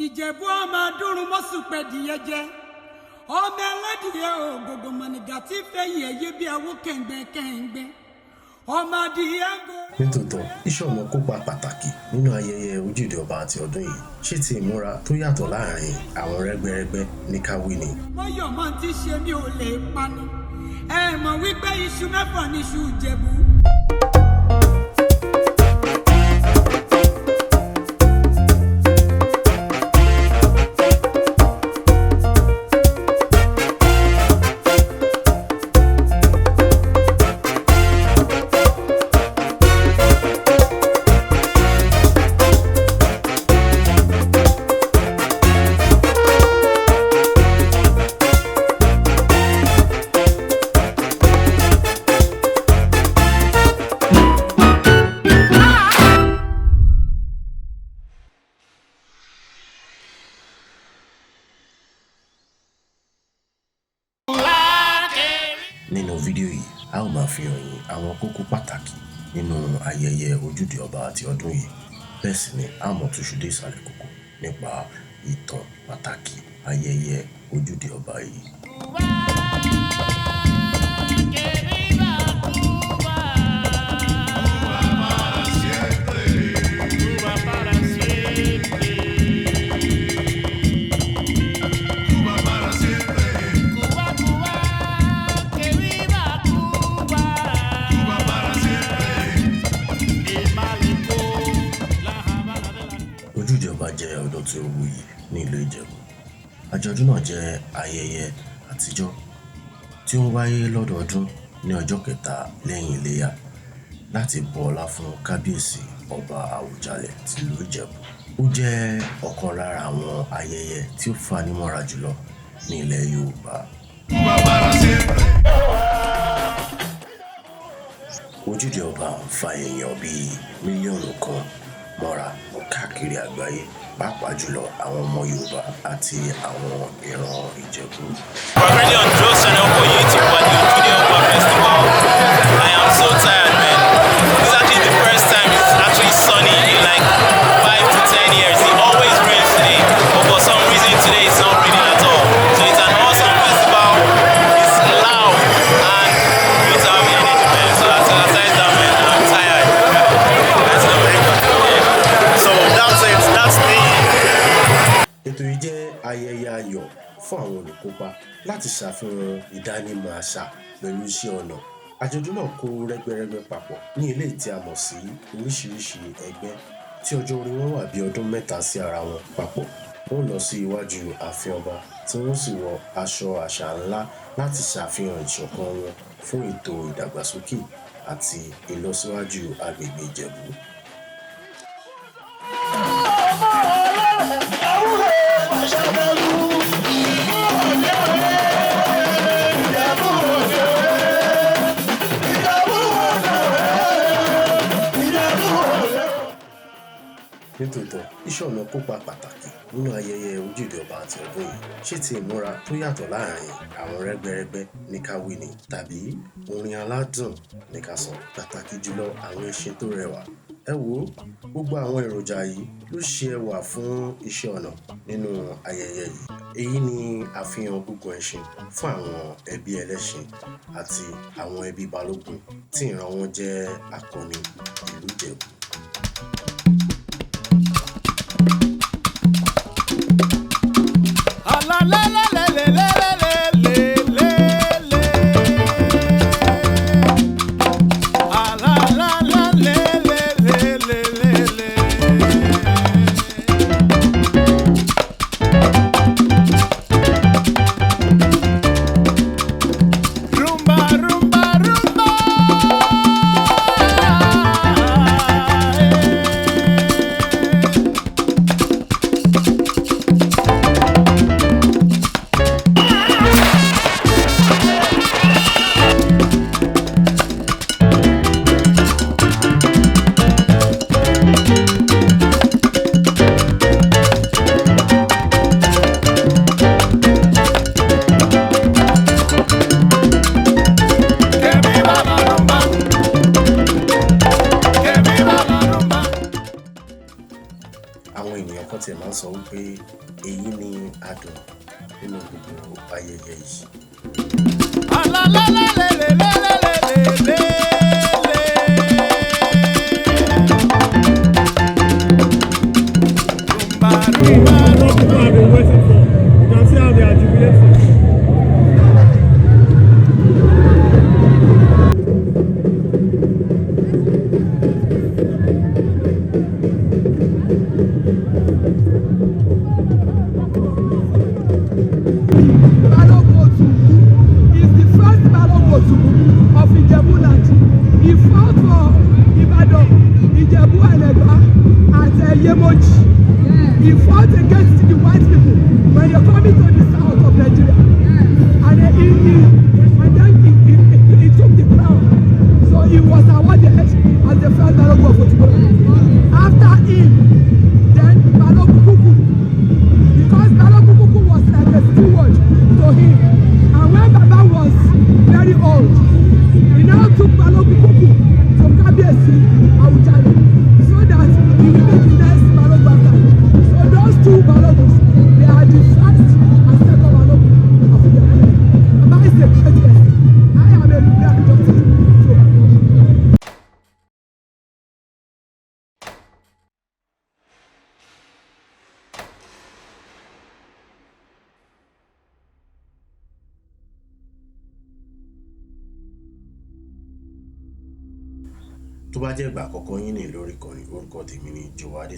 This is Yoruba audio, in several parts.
Ijebu Ode dúró mọ́sùpẹ̀ dìyẹ jẹ́. Ọmọ ẹlẹ́dìyẹ ògògò mọ̀nìgà tí fẹ̀yìn ẹ̀yẹ bí awó kẹ̀ǹgbẹ́. Ọmọ adìyẹ ń go. Nítòótọ́, iṣẹ́ ọnà kópa pàtàkì nínú ayẹyẹ Ojúde Ọba àti ọdún yìí. Ṣé ti ìmúra tó yàtọ̀ láàrin àwọn rẹ́gbẹ́rẹ́gbẹ́ ní káwí ni? Mọ́yọ̀ mọ́ ti ṣe mi ò lè pani. Ẹ mọ̀ wípé iṣu mẹ́fà ní iṣu Ìjẹ̀bú. Nínú fídíò yìí, a ó máa fi hàn yín àwọn kókó pàtàkì nínú ayẹyẹ Ojúde Ọba àti ọdún yìí. Bẹ́ẹ̀ sì ni a mọ̀ túṣu dé ìsàlẹ̀ kókó nípa ìtàn pàtàkì ayẹyẹ Ojúde Ọba yìí. Ojúde Ọba jẹ́ ọdún tí ó wuyì ní ìlú Ìjẹ̀bú. Àjọ̀dún náà jẹ́ ayẹyẹ àtijọ́ tí ó ń wáyé lọ́dọọdún ní ọjọ́ kẹta lẹ́yìn Iléyá láti bu ọlá fún kábíyèsí ọba Àwùjalẹ̀ tìlú Ìjẹ̀bú. Ó jẹ́ ọ̀kan lára àwọn ayẹyẹ tí ó fanimọ́ra jùlọ ní ilẹ̀ Yorùbá. Ojúde Ọba ń fa èèyàn bíi mílíọ̀nù kan mọ́ra káàkiri àgbáyé, pàápàá jùlọ àwọn ọmọ Yorùbá àti àwọn ìran Ìjẹ̀bú. Already on Joe's channel for YouTube at the Ojude Oba Festival. I am so tired, man. It's actually the first time it's actually sunny in like 5 to 10 years. It always rains today, but for some reason today it's not raining at all. So it's an awesome festival. It's loud and it's having energy, man. So aside that, man, I'm tired. That's not very good. Yeah. So that's it. That's me. Ètò yìí jẹ́ ayẹyẹ ayọ̀ fún àwọn olùkópa láti ṣàfihàn ìdánimọ̀ àṣà pẹ̀lú iṣẹ́ ọnà. Àjọ̀dún náà kó rẹ́gbẹ́rẹ́gbẹ́ papọ̀ ní ilé tí a mọ̀ sí oríṣiríṣi ẹgbẹ́ tí ọjọ́ orí wọn wà bí ọdún mẹ́ta sí ara wọn papọ̀. Wọ́n lọ sí iwájú ààfin ọba tí wọ́n sì wọ aṣọ àṣà ńlá láti ṣàfihàn ìṣọ̀kan wọn fún ètò ìdàgbàsókè àti ìlọsíwájú agbègbè Ìjẹ̀bú. Nítòótọ́, iṣẹ́ ọnà kópa pàtàkì nínú ayẹyẹ Ojúde Ọba àti ọdún yìí. Ṣé ti ìmúra tó yàtọ̀ láàrin àwọn rẹ́gbẹ́rẹ́gbẹ́ ní káwí ni, tàbí orin aládùn ní ká sọ, pàtàkì jùlọ àwọn ẹṣin tó rẹwà? Ẹ wo, gbogbo àwọn èròjà yìí ló ṣe ẹwà fún iṣẹ́ ọnà nínú ayẹyẹ yìí. Èyí ni àfihàn gúngún ẹṣin fún àwọn ẹbí ẹlẹ́ṣin àti àwọn ẹbí balógun tí ìran wọn jẹ́ akọni ìlú Ìjẹ̀bú. Rumba, rumba, rumba. tiẹ̀ máa ń sọ wípé èyí ni adùn nínú gbogbo ayẹyẹ yìí. Of Ijebu land. He fought for Ibadan, Ijebu and Yemoji. He fought against the white people when they come into the south of Nigeria. And then he took the crown. So he was awarded as the first Balogun of Ojude. After him, then Balogun Kuku, because Balogun Kuku was like a steward to him. And when Baba was very old, he now took Balogun Kuku to Kabiyesi Awujale so that he will be the next Balogun after him. So those two Baloguns, they are the first and second Balogun of the Ijebu. Baba is the greatest. I am a black doctor. Tó bá jẹ́ ìgbà àkọ́kọ́ yín ní lórí ìkànnì, orúkọ tèmi ni Ijebu Ode.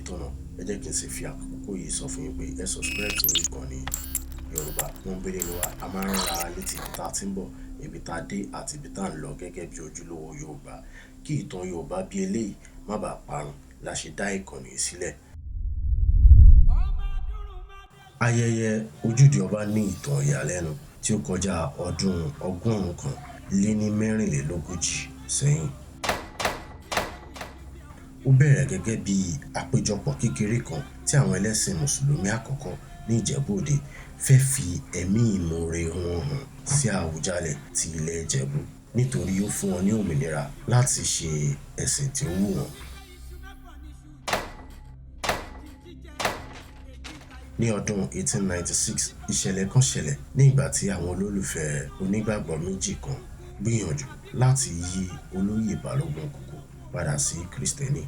Ẹ jẹ́ kí n sì fi àkókò yìí sọ fún yín pé ẹ subscribe sórí ìkànnì Yorùbá Pọ́nbélé ni wá. A máa ń rán ara létí ibi tá a ti ń bọ̀, ibi tá a dé àti ibi tá a ń lọ gẹ́gẹ́ bí ojúlówó Yorùbá. Kí ìtàn Yorùbá bí eléyìí má bàa parun la ṣe dá ìkànnì yìí sílẹ̀. Ayẹyẹ Ojúde Ọba ní ìtàn ìyàlẹ́nu tí ó kọjá ọdún 124 sẹ́yìn. Ó bẹ̀rẹ̀ gẹ́gẹ́ bí àpéjọpọ̀ kékeré kan tí àwọn ẹlẹ́sìn Mùsùlùmí àkọ́kọ́ ní Ijebu Ode fẹ́ fi ẹ̀mí ìmoore wọn hàn sí Àwùjalẹ̀ ti ilẹ̀ Ìjẹ̀bú nítorí ó fún wọn ní òmìnira láti ṣe ẹ̀sìn tí ó wù wọ́n. Ní ọdún 1896, ìṣẹ̀lẹ̀ kan ṣẹlẹ̀ ní ìgbà tí àwọn olólùfẹ́ onígbàgbọ́ méjì kan gbìyànjú láti yí olóyè Balógun Kúkú padà sí Kristẹni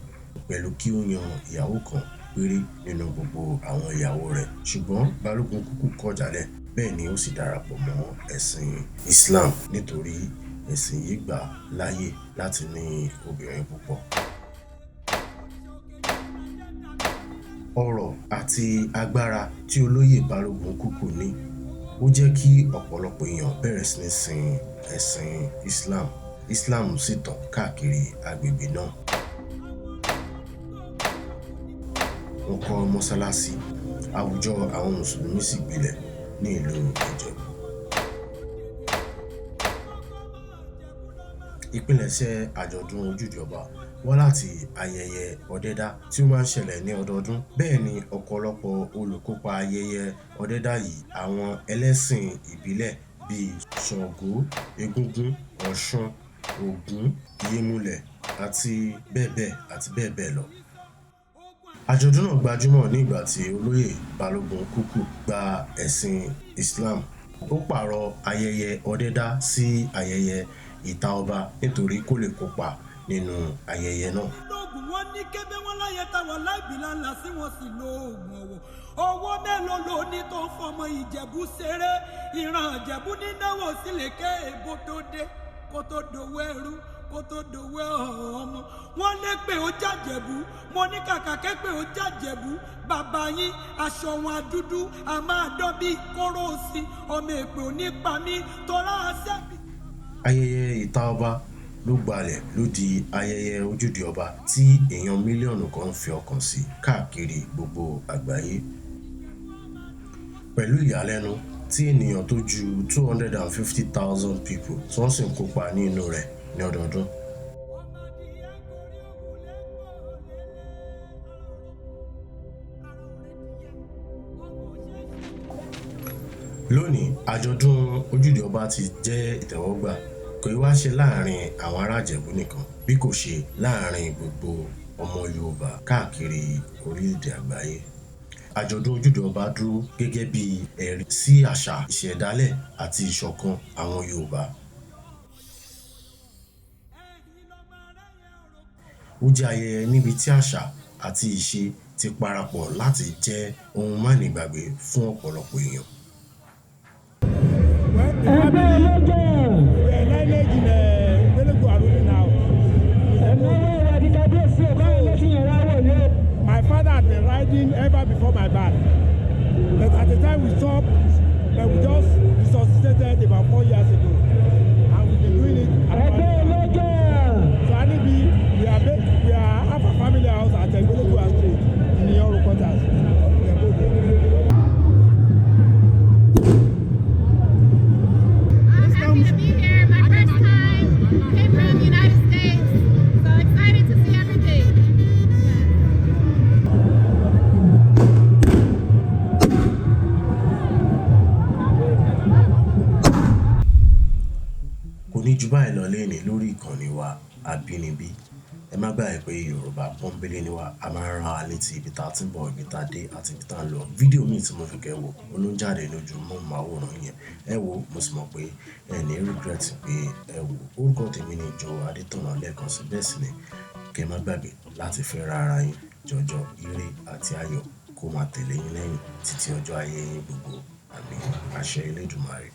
pẹ̀lú kí ó yan ìyàwó kan péré nínú gbogbo àwọn ìyàwó rẹ̀, ṣùgbọ́n Balógun Kúkú kọ̀ jálẹ̀. Bẹ́ẹ̀ ni ó sì darapọ̀ mọ́ ẹ̀sìn Islam nítorí ẹ̀sìn yìí gbà láyè láti ní obìnrin púpọ̀. Ọrọ̀ àti agbára tí olóyè Balógun Kúkú ní ó jẹ́ kí ọ̀pọ̀lọpọ̀ èèyàn bẹ̀rẹ̀ sí ní sin ẹ̀sìn Islam. Islam sì tàn káàkiri agbègbè náà. Wọ́n kọ́ mọ́sálásí, àwùjọ àwọn Mùsùlùmí sì gbilẹ̀ ní ìlú Ìjẹ̀bú. Ìpilẹ̀ṣẹ̀ àjọ̀dún Ojúde Ọba wá láti ayẹyẹ Ọdẹ́dá tí ó máa ń ṣẹlẹ̀ ní ọdọọdún. Bẹ́ẹ̀ ni ọ̀pọ̀lọpọ̀ olùkópa ayẹyẹ Ọdẹ́dá yìí àwọn ẹlẹ́sìn ìbílẹ̀ bíi Ṣàngó, Egúngún, Ọ̀ṣun, Ògún, Ìyèmùlẹ̀ àti bẹ́ẹ̀ bẹ́ẹ̀ lọ. Àjọ̀dún náà gbajúmọ̀ ní ìgbà tí olóyè Balógun Kúkú gba ẹ̀sìn Islam. Ó pààrọ̀ ayẹyẹ Ọdẹ́dá sí ayẹyẹ ìta ọba nítorí kó lè kópa nínú ayẹyẹ náà. lóògùn wọn ní kébé wọn láyé táwọn láìbìlànà sí wọn sì lo oògùn owó mélòó ló ní tó ń fọmọ Ìjẹ̀bú ṣeré ìran Ìjẹ̀bú nínáwó sílẹ̀ ké èbó tó dé kó tó dòwó ẹrú kó tó dòwó ọmọ wọn lé pé ó jàjẹ̀bú mo ní kàkà ké pé ó jàjẹ̀bú bàbá yín aṣọ wọn dúdú a máa dán bí kóró sí ọmọ èpè onípa mi tọ́lá ṣẹ́bi. Ayẹyẹ ìta ọba ló gbalẹ̀ ló di ayẹyẹ Ojúde Ọba tí èèyàn mílíọ̀nù kan ń fi ọkàn sí káàkiri gbogbo àgbáyé. Pẹ̀lú ìyàlẹ́nu tí ènìyàn tó ju 250,000 people tí wọ́n sì ń kópa nínú rẹ̀ ní ọdọọdún. Lónìí, àjọ̀dún Ojúde Ọba ti jẹ́ ìtẹ́wọ́gbà kò í wá ṣe láàrin àwọn ará Ìjẹ̀bú nìkan bí kò ṣe láàrin gbogbo ọmọ Yorùbá káàkiri orílẹ̀-èdè àgbáyé. Àjọ̀dún Ojúde Ọba dúró gẹ́gẹ́ bí ẹ̀rí sí àṣà, ìṣẹ̀dálẹ̀ àti ìṣọ̀kan àwọn Yorùbá. Ó jẹ́ ayẹyẹ níbi tí àṣà àti ìṣe ti parapọ̀ láti jẹ́ ohun mánigbàgbé fún ọ̀pọ̀lọpọ̀ èèyàn. My father had been riding ever before my birth, but at the time we stopped, but we just resuscitated about 4 years ago, and we've been doing it. So Anibi, we are half a family house at Ijebu Ode Street in the Yoruba quarters. I'm happy to be here. My first time. Came from the United States, so excited to see everything. Kò ní jù báyìí lọ lẹ́ni lórí ìkànnì wa Àbínibí. Ẹ má gbàgbé pé Yorùbá pọ́nbélé ni wá, a máa ń rán wa létí ibi tá a ti ń bọ̀, ibi tá a dé àti ibi tá a ń lọ. Fídíò míì tí mo fi kẹ́ wò olóńjáde lójú móhùnmáwòrán yẹn. Ẹ wo, mo sì mọ̀ pé ẹ ní regret pé ẹ wò. Orúkọ tèmi ni Joe Adétọ̀nà lẹ́ẹ̀kan sí, bẹ́ẹ̀ sì ni kẹ́ má gbàgbé láti fẹ́ ra ara yín jọjọ, ire àti ayọ̀ kó máa tẹ̀lé yín lẹ́yìn títí ọjọ́ ayé yín gbogbo. Àmín. Àṣẹ Elédùmarè.